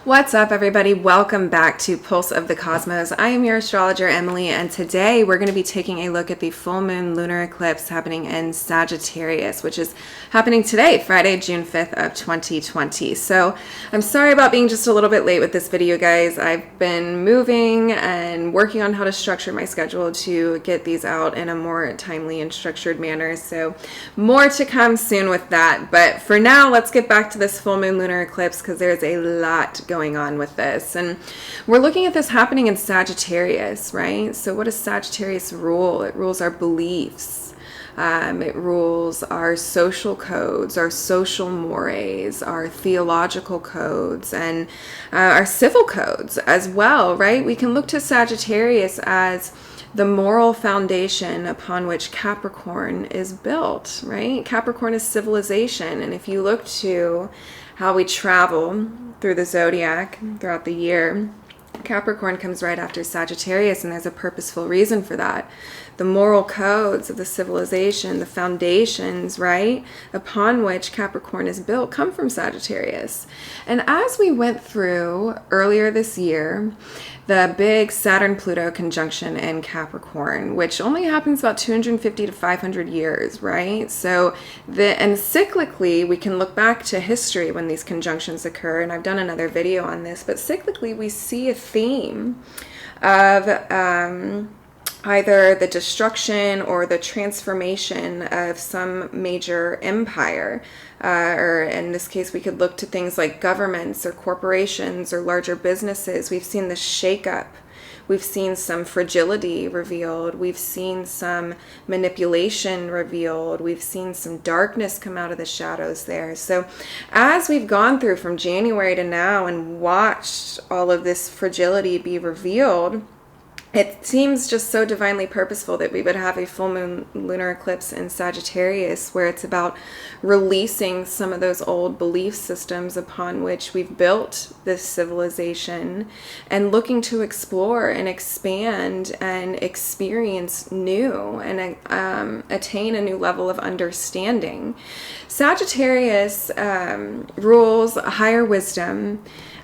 What's up, everybody? Welcome back to Pulse of the Cosmos. I am your astrologer, Emily, and today we're going to be taking a look at the full moon lunar eclipse happening in Sagittarius, which is happening today, Friday, June 5th of 2020. So I'm sorry about being just a little bit late with this video, guys. I've been moving and working on how to structure my schedule to get these out in a more timely and structured manner. So more to come soon with that. But for now, let's get back to this full moon lunar eclipse because there's a lot going on with this. And we're looking at this happening in Sagittarius, right? So what does Sagittarius rule? It rules our beliefs. It rules our social codes, our social mores, our theological codes, and our civil codes as well, right? We can look to Sagittarius as the moral foundation upon which Capricorn is built, right? Capricorn is civilization. And if you look to how we travel through the zodiac throughout the year, Capricorn comes right after Sagittarius, and there's a purposeful reason for that. The moral codes of the civilization, the foundations, right, upon which Capricorn is built come from Sagittarius. And as we went through earlier this year, the big Saturn-Pluto conjunction in Capricorn, which only happens about 250 to 500 years, right? So, and cyclically, we can look back to history when these conjunctions occur, and I've done another video on this, but cyclically, we see a theme of either the destruction or the transformation of some major empire. Or in this case, we could look to things like governments or corporations or larger businesses. We've seen the shakeup. We've seen some fragility revealed. We've seen some manipulation revealed. We've seen some darkness come out of the shadows there. So as we've gone through from January to now and watched all of this fragility be revealed, it seems just so divinely purposeful that we would have a full moon lunar eclipse in Sagittarius, where it's about releasing some of those old belief systems upon which we've built this civilization and looking to explore and expand and experience new and attain a new level of understanding. Sagittarius rules higher wisdom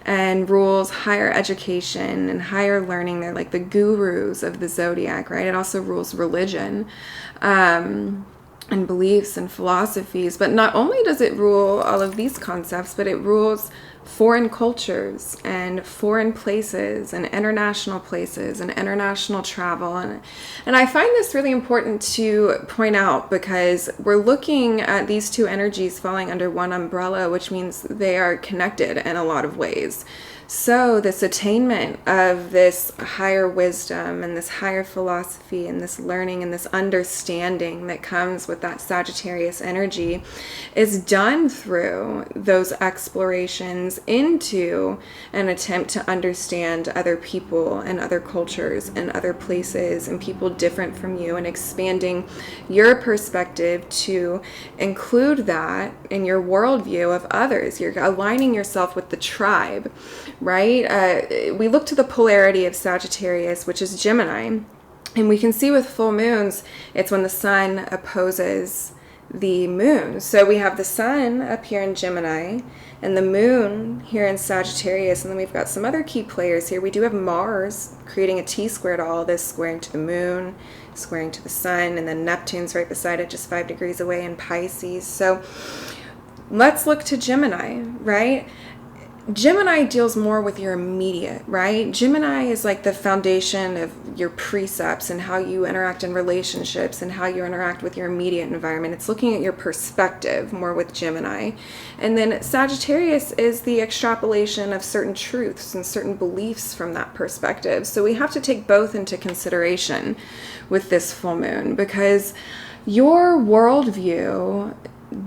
and rules higher education and higher learning. They're like the gurus of the zodiac, right? It also rules religion and beliefs and philosophies. But not only does it rule all of these concepts, but it rules foreign cultures and foreign places and international travel. And I find this really important to point out because we're looking at these two energies falling under one umbrella, which means they are connected in a lot of ways. So this attainment of this higher wisdom and this higher philosophy and this learning and this understanding that comes with that Sagittarius energy is done through those explorations into an attempt to understand other people and other cultures and other places and people different from you, and expanding your perspective to include that in your worldview of others. You're aligning yourself with the tribe, right? We look to the polarity of Sagittarius, which is Gemini, and we can see with full moons, it's when the sun opposes the moon. So we have the sun up here in Gemini and the moon here in Sagittarius, and then we've got some other key players here. We do have Mars creating a T-square to all this, squaring to the moon, squaring to the sun, and then Neptune's right beside it, just 5 degrees away in Pisces. So let's look to Gemini, right? Gemini deals more with your immediate, right? Gemini is like the foundation of your precepts and how you interact in relationships and how you interact with your immediate environment. It's looking at your perspective more with Gemini. And then Sagittarius is the extrapolation of certain truths and certain beliefs from that perspective. So we have to take both into consideration with this full moon, because your worldview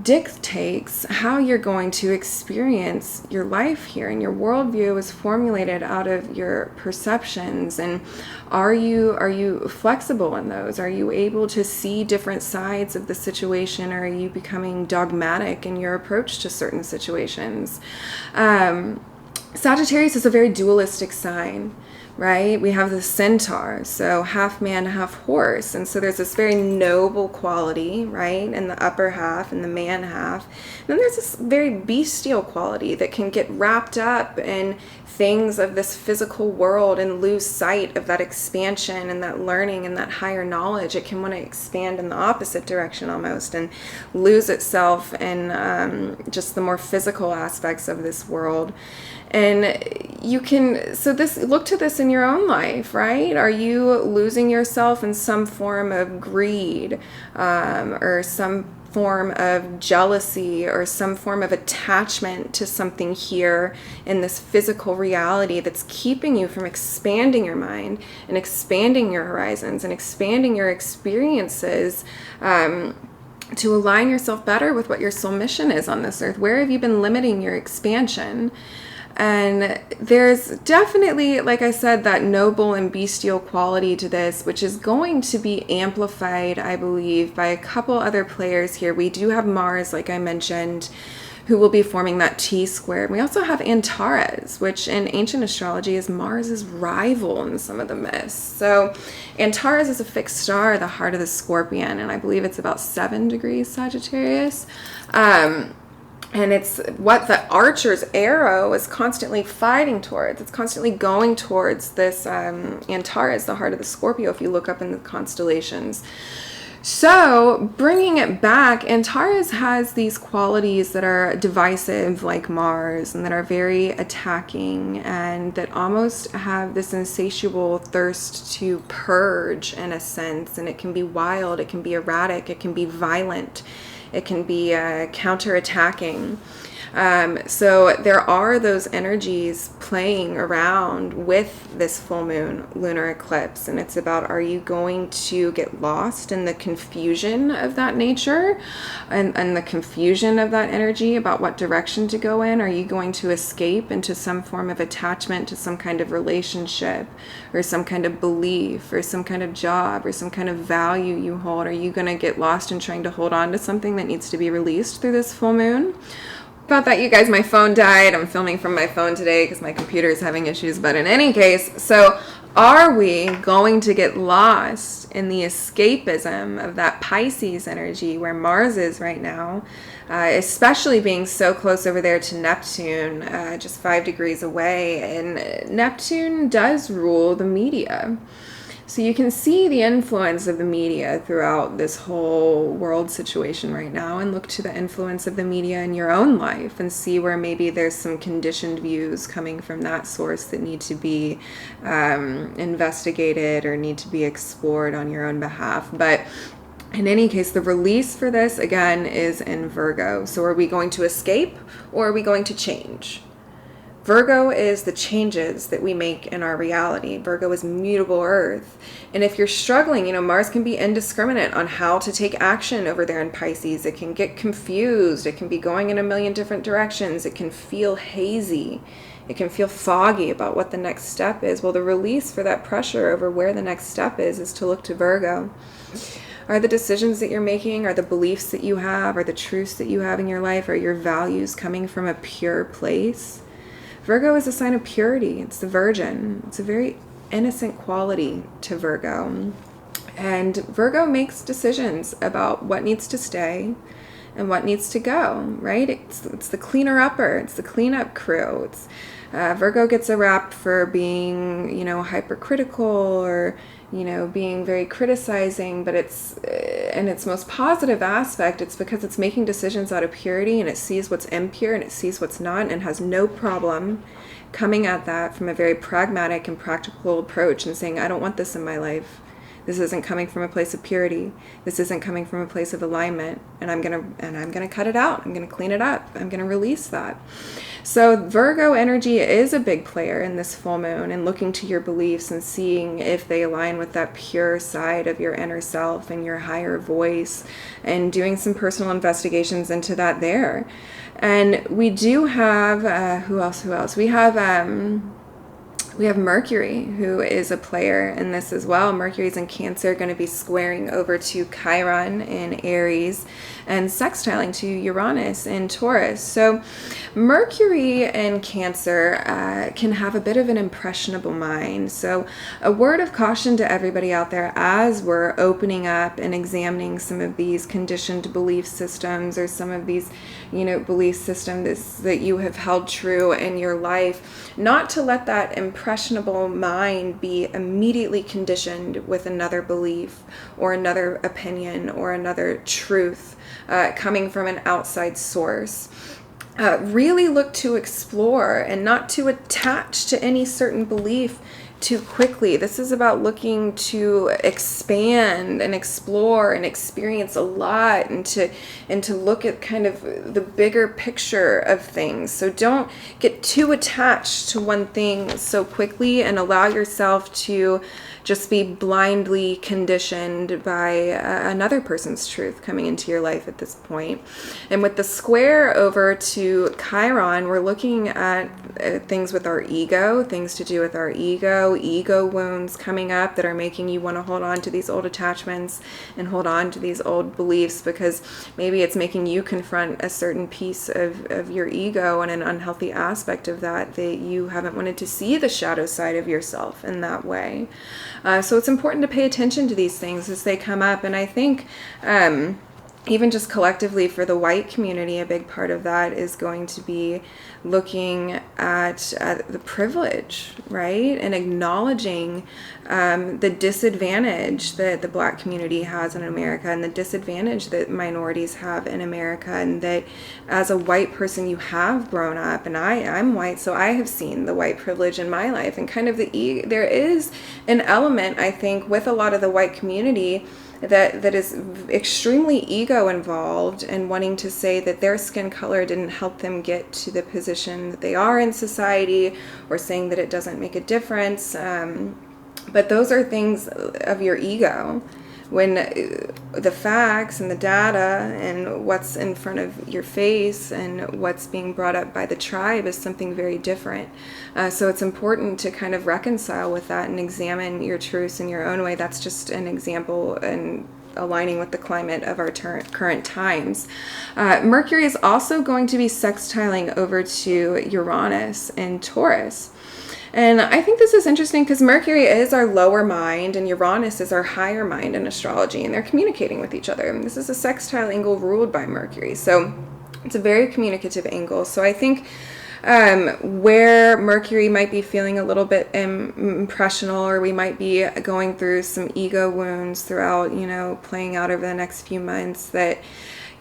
dictates how you're going to experience your life here, and your worldview is formulated out of your perceptions. And are you flexible in those? Are you able to see different sides of the situation, or are you becoming dogmatic in your approach to certain situations? Sagittarius is a very dualistic sign, right? We have the centaur, so half man, half horse. And so there's this very noble quality, right, in the upper half and the man half. And then there's this very bestial quality that can get wrapped up in things of this physical world and lose sight of that expansion and that learning and that higher knowledge. It can want to expand in the opposite direction almost and lose itself in just the more physical aspects of this world. And you can, so this, look to this in your own life, right? Are you losing yourself in some form of greed, or some form of jealousy, or some form of attachment to something here in this physical reality that's keeping you from expanding your mind and expanding your horizons and expanding your experiences, to align yourself better with what your soul mission is on this earth? Where have you been limiting your expansion? And there's definitely, like I said, that noble and bestial quality to this, which is going to be amplified, I believe, by a couple other players here. We do have Mars, like I mentioned, who will be forming that T-squared. We also have Antares, which in ancient astrology is Mars's rival in some of the myths. So Antares is a fixed star, the heart of the Scorpion, and I believe it's about 7 degrees Sagittarius. And it's what the archer's arrow is constantly fighting towards. It's constantly going towards this Antares, the heart of the Scorpio, if you look up in the constellations. So bringing it back, Antares has these qualities that are divisive like Mars and that are very attacking and that almost have this insatiable thirst to purge in a sense. And it can be wild, it can be erratic, it can be violent. It can be counterattacking. So there are those energies playing around with this full moon lunar eclipse. And it's about, are you going to get lost in the confusion of that nature and the confusion of that energy about what direction to go in? Are you going to escape into some form of attachment to some kind of relationship or some kind of belief or some kind of job or some kind of value you hold? Are you going to get lost in trying to hold on to something that needs to be released through this full moon? About that, you guys, my phone died. I'm filming from my phone today because my computer is having issues. But in any case, so are we going to get lost in the escapism of that Pisces energy where Mars is right now, especially being so close over there to Neptune, just 5 degrees away? And Neptune does rule the media. So you can see the influence of the media throughout this whole world situation right now, and look to the influence of the media in your own life and see where maybe there's some conditioned views coming from that source that need to be investigated or need to be explored on your own behalf. But in any case, the release for this, again, is in Virgo. So are we going to escape or are we going to change? Virgo is the changes that we make in our reality. Virgo is mutable earth. And if you're struggling, Mars can be indiscriminate on how to take action over there in Pisces. It can get confused. It can be going in a million different directions. It can feel hazy. It can feel foggy about what the next step is. Well, the release for that pressure over where the next step is to look to Virgo. Are the decisions that you're making, are the beliefs that you have, are the truths that you have in your life, are your values coming from a pure place? Virgo is a sign of purity. It's the Virgin. It's a very innocent quality to Virgo. And Virgo makes decisions about what needs to stay and what needs to go, right? It's the cleaner upper. It's the cleanup crew. Virgo gets a rap for being, hypercritical or, being very criticizing, but it's, in its most positive aspect, it's because it's making decisions out of purity, and it sees what's impure and it sees what's not, and has no problem coming at that from a very pragmatic and practical approach and saying, I don't want this in my life. This isn't coming from a place of purity. This isn't coming from a place of alignment, and I'm gonna cut it out. I'm gonna clean it up. I'm gonna release that. So Virgo energy is a big player in this full moon, and looking to your beliefs and seeing if they align with that pure side of your inner self and your higher voice, and doing some personal investigations into that there. And we do have who else? We have We have Mercury, who is a player in this as well. Mercury's in Cancer, going to be squaring over to Chiron in Aries and sextiling to Uranus in Taurus. So Mercury in Cancer can have a bit of an impressionable mind. So a word of caution to everybody out there as we're opening up and examining some of these conditioned belief systems, or some of these, belief systems that you have held true in your life, not to let that impressionable mind be immediately conditioned with another belief or another opinion or another truth coming from an outside source. Really look to explore and not to attach to any certain belief too quickly. This is about looking to expand and explore and experience a lot, and to look at kind of the bigger picture of things. So don't get too attached to one thing so quickly, and allow yourself to just be blindly conditioned by another person's truth coming into your life at this point. And with the square over to Chiron, we're looking at things with our ego, things to do with our ego wounds coming up that are making you want to hold on to these old attachments and hold on to these old beliefs, because maybe it's making you confront a certain piece of your ego and an unhealthy aspect of that you haven't wanted to see the shadow side of yourself in that way. So it's important to pay attention to these things as they come up. And I think even just collectively for the white community, a big part of that is going to be looking at the privilege, right? And acknowledging the disadvantage that the Black community has in America, and the disadvantage that minorities have in America. And that as a white person, you have grown up, and I'm white, so I have seen the white privilege in my life. And kind of there is an element, I think, with a lot of the white community that is extremely ego involved, and wanting to say that their skin color didn't help them get to the position that they are in society, or saying that it doesn't make a difference. But those are things of your ego, when the facts and the data and what's in front of your face and what's being brought up by the tribe is something very different. So it's important to kind of reconcile with that and examine your truths in your own way. That's just an example and aligning with the climate of our current times. Mercury is also going to be sextiling over to Uranus in Taurus. And I think this is interesting because Mercury is our lower mind and Uranus is our higher mind in astrology, and they're communicating with each other. And this is a sextile angle ruled by Mercury. So it's a very communicative angle. So I think where Mercury might be feeling a little bit impressional, or we might be going through some ego wounds throughout, playing out over the next few months, that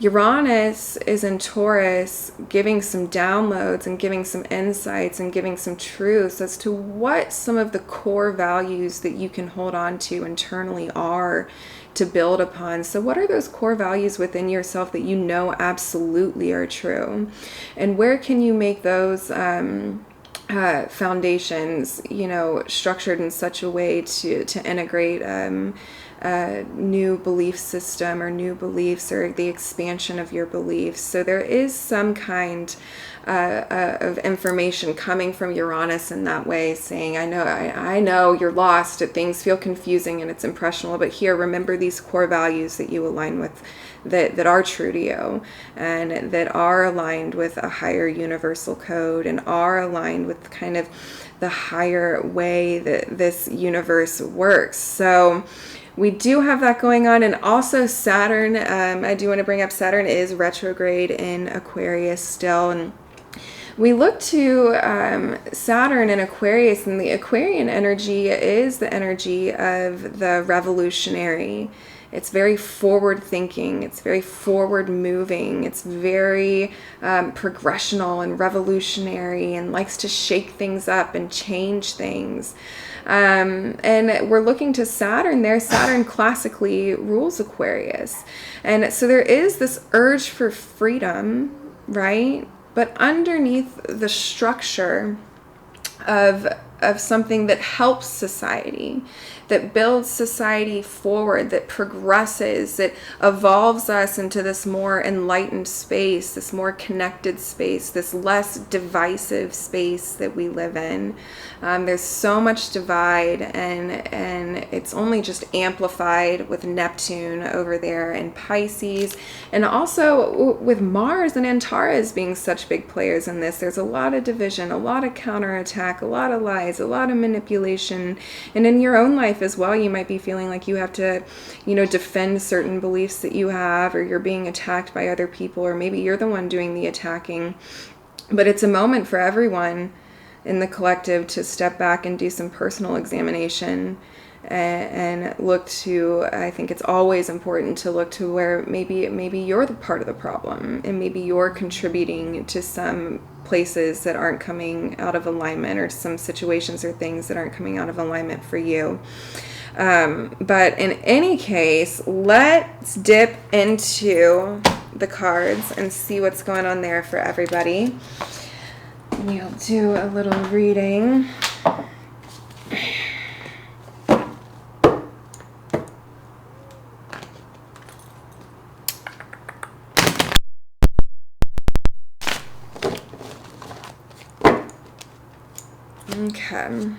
Uranus is in Taurus, giving some downloads and giving some insights and giving some truths as to what some of the core values that you can hold on to internally are to build upon. So what are those core values within yourself that you know absolutely are true? And where can you make those foundations, structured in such a way to integrate new belief system or new beliefs, or the expansion of your beliefs. So there is some kind of information coming from Uranus in that way, saying, I know you're lost, that things feel confusing and it's impressionable, but here, remember these core values that you align with, that are true to you, and that are aligned with a higher universal code, and are aligned with kind of the higher way that this universe works. So we do have that going on. And also Saturn, I do want to bring up, Saturn is retrograde in Aquarius still. And we look to Saturn in Aquarius, and the Aquarian energy is the energy of the revolutionary. It's very forward thinking. It's very forward moving. It's very progressional and revolutionary, and likes to shake things up and change things. And we're looking to Saturn there. Saturn classically rules Aquarius. And so there is this urge for freedom, right? But underneath the structure of of something that helps society, that builds society forward, that progresses, that evolves us into this more enlightened space, this more connected space, this less divisive space that we live in. There's so much divide, and it's only just amplified with Neptune over there in Pisces, and also with Mars and Antares being such big players in this. There's a lot of division, a lot of counterattack, a lot of lies, a lot of manipulation. And in your own life as well, you might be feeling like you have to, defend certain beliefs that you have, or you're being attacked by other people, or maybe you're the one doing the attacking. But it's a moment for everyone in the collective to step back and do some personal examination and look to, I think it's always important to look to where maybe you're the part of the problem, and maybe you're contributing to some places that aren't coming out of alignment, or some situations or things that aren't coming out of alignment for you. But in any case, let's dip into the cards and see what's going on there for everybody. We'll do a little reading. Okay.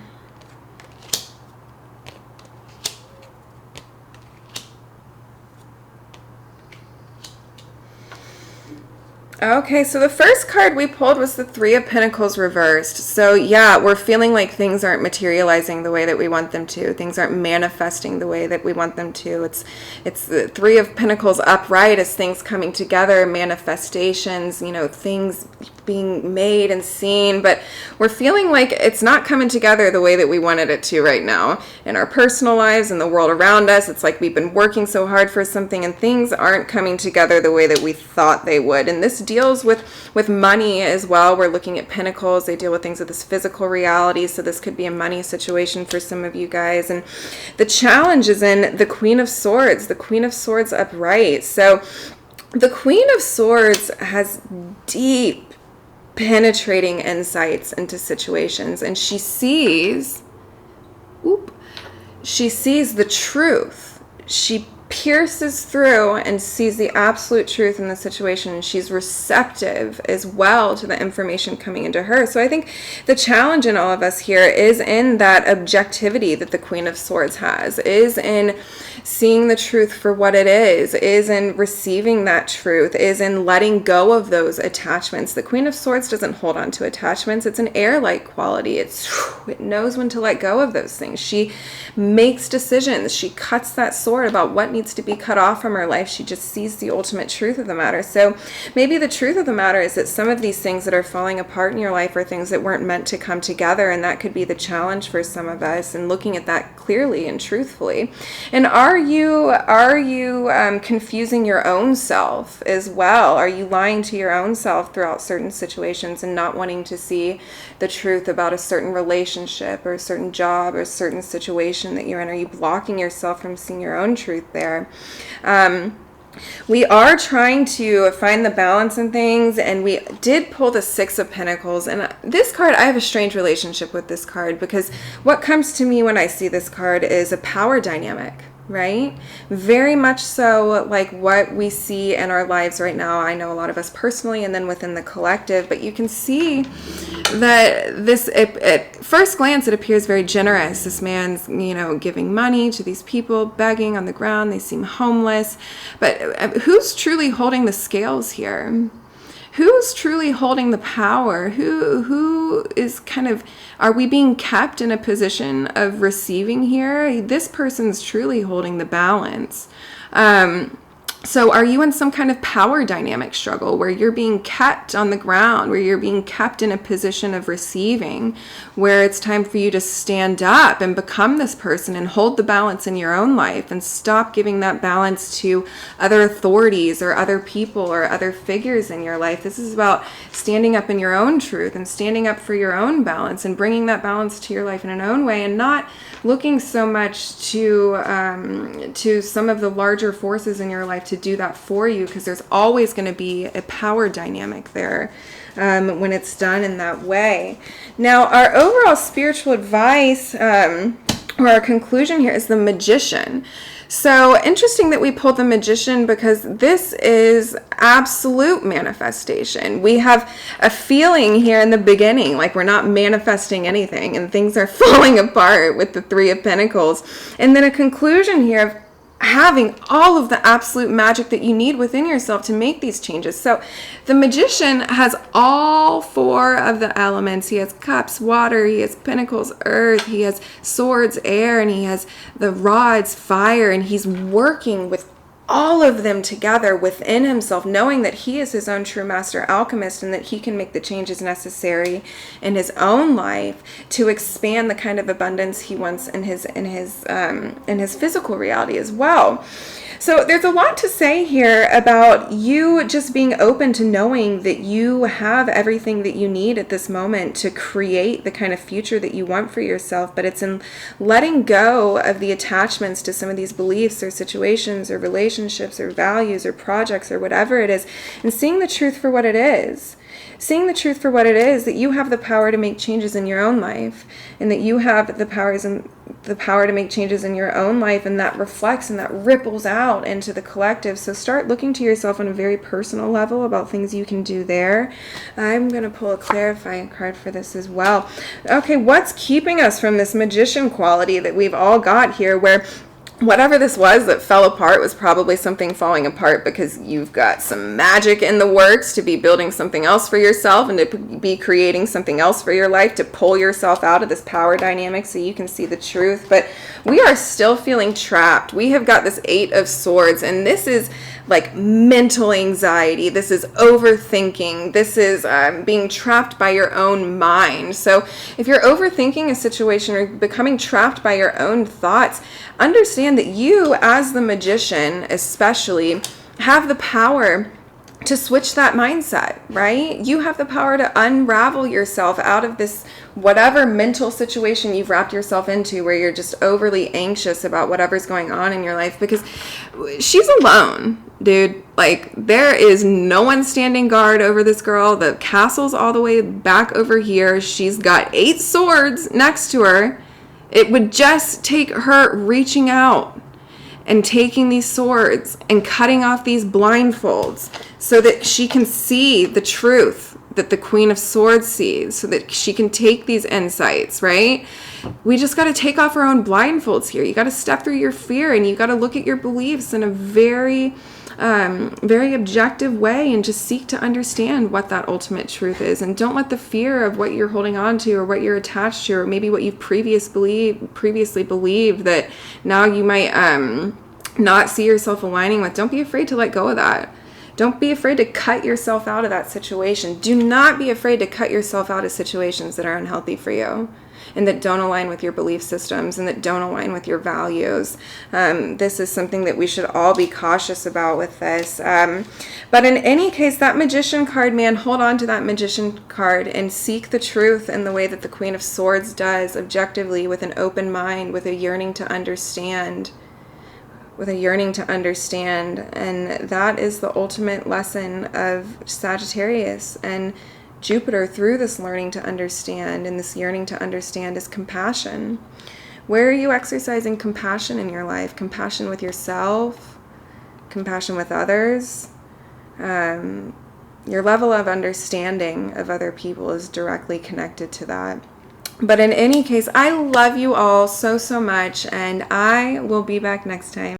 Okay, so the first card we pulled was the Three of Pentacles reversed. So yeah, we're feeling like things aren't materializing the way that we want them to. Things aren't manifesting the way that we want them to. It's the Three of Pentacles upright as things coming together, manifestations, things being made and seen, but we're feeling like it's not coming together the way that we wanted it to right now. In our personal lives and the world around us, it's like we've been working so hard for something and things aren't coming together the way that we thought they would. And this deals with money as well. We're looking at pentacles. They deal with things of this physical reality, so this could be a money situation for some of you guys. And the challenge is in the Queen of Swords, the Queen of Swords upright. So the Queen of Swords has deep, penetrating insights into situations, and she sees the truth. She pierces through and sees the absolute truth in the situation, and she's receptive as well to the information coming into her. So I think the challenge in all of us here is in that objectivity that the Queen of Swords has, is in seeing the truth for what it is in receiving that truth, is in letting go of those attachments. The Queen of Swords doesn't hold on to attachments. It's an air-like quality. It knows when to let go of those things. She makes decisions. She cuts that sword about what needs to be cut off from her life. She just sees the ultimate truth of the matter. So maybe the truth of the matter is that some of these things that are falling apart in your life are things that weren't meant to come together, and that could be the challenge for some of us, and looking at that clearly and truthfully. And are you confusing your own self as well? Are you lying to your own self throughout certain situations and not wanting to see the truth about a certain relationship or a certain job or a certain situation that you're in? Are you blocking yourself from seeing your own truth there? We are trying to find the balance in things, and we did pull the Six of Pentacles. And this card, I have a strange relationship with this card, because what comes to me when I see this card is a power dynamic, right? Very much so like what we see in our lives right now. I know a lot of us personally, and then within the collective, but you can see that this, at first glance, it appears very generous. This man's, giving money to these people, begging on the ground. They seem homeless. But who's truly holding the scales here? Who's truly holding the power? Who is are we being kept in a position of receiving here? This person's truly holding the balance. So are you in some kind of power dynamic struggle where you're being kept on the ground, where you're being kept in a position of receiving, where it's time for you to stand up and become this person and hold the balance in your own life and stop giving that balance to other authorities or other people or other figures in your life? This is about standing up in your own truth and standing up for your own balance and bringing that balance to your life in an own way, and not looking so much to some of the larger forces in your life to do that for you, because there's always going to be a power dynamic there. when it's done in that way. Now, our overall spiritual advice, or our conclusion here, is the Magician. So interesting that we pulled the Magician, because this is absolute manifestation. We have a feeling here in the beginning like we're not manifesting anything and things are falling apart with the Three of Pentacles. And then a conclusion here of having all of the absolute magic that you need within yourself to make these changes. So the Magician has all four of the elements. He has cups, water, he has pentacles, earth, he has swords, air, and he has the rods, fire, and he's working with all of them together within himself, knowing that he is his own true master alchemist and that he can make the changes necessary in his own life to expand the kind of abundance he wants in his physical reality as well. So there's a lot to say here about you just being open to knowing that you have everything that you need at this moment to create the kind of future that you want for yourself. But it's in letting go of the attachments to some of these beliefs or situations or relationships or values or projects or whatever it is, and seeing the truth for what it is. Seeing the truth for what it is, that you have the power to make changes in your own life, and that you have the power to make changes in your own life, and that reflects and that ripples out into the collective. So start looking to yourself on a very personal level about things you can do there. I'm going to pull a clarifying card for this as well. Okay, what's keeping us from this Magician quality that we've all got here, where whatever this was that fell apart was probably something falling apart because you've got some magic in the works to be building something else for yourself and to be creating something else for your life, to pull yourself out of this power dynamic so you can see the truth. But we are still feeling trapped. We have got this Eight of Swords, and this is like mental anxiety. This is overthinking. This is being trapped by your own mind. So if you're overthinking a situation or becoming trapped by your own thoughts, understand that you, as the Magician especially, have the power to switch that mindset, right? You have the power to unravel yourself out of this whatever mental situation you've wrapped yourself into, where you're just overly anxious about whatever's going on in your life, because she's alone, dude. Like, there is no one standing guard over this girl. The castle's all the way back over here. She's got 8 swords next to her. It would just take her reaching out and taking these swords and cutting off these blindfolds so that she can see the truth that the Queen of Swords sees, so that she can take these insights, right? We just got to take off our own blindfolds here. You got to step through your fear, and you got to look at your beliefs in a very objective way and just seek to understand what that ultimate truth is. And don't let the fear of what you're holding on to or what you're attached to, or maybe what you've previously believed that now you might not see yourself aligning with, don't be afraid to let go of that. Don't be afraid to cut yourself out of that situation. Do not be afraid to cut yourself out of situations that are unhealthy for you and that don't align with your belief systems and that don't align with your values. This is something that we should all be cautious about with this. But in any case, that Magician card, man, hold on to that Magician card and seek the truth in the way that the Queen of Swords does, objectively, with an open mind, with a yearning to understand. And that is the ultimate lesson of Sagittarius and Jupiter through this learning to understand and this yearning to understand is compassion. Where are you exercising compassion in your life? Compassion with yourself, compassion with others. Your level of understanding of other people is directly connected to that. But in any case, I love you all so, so much, and I will be back next time.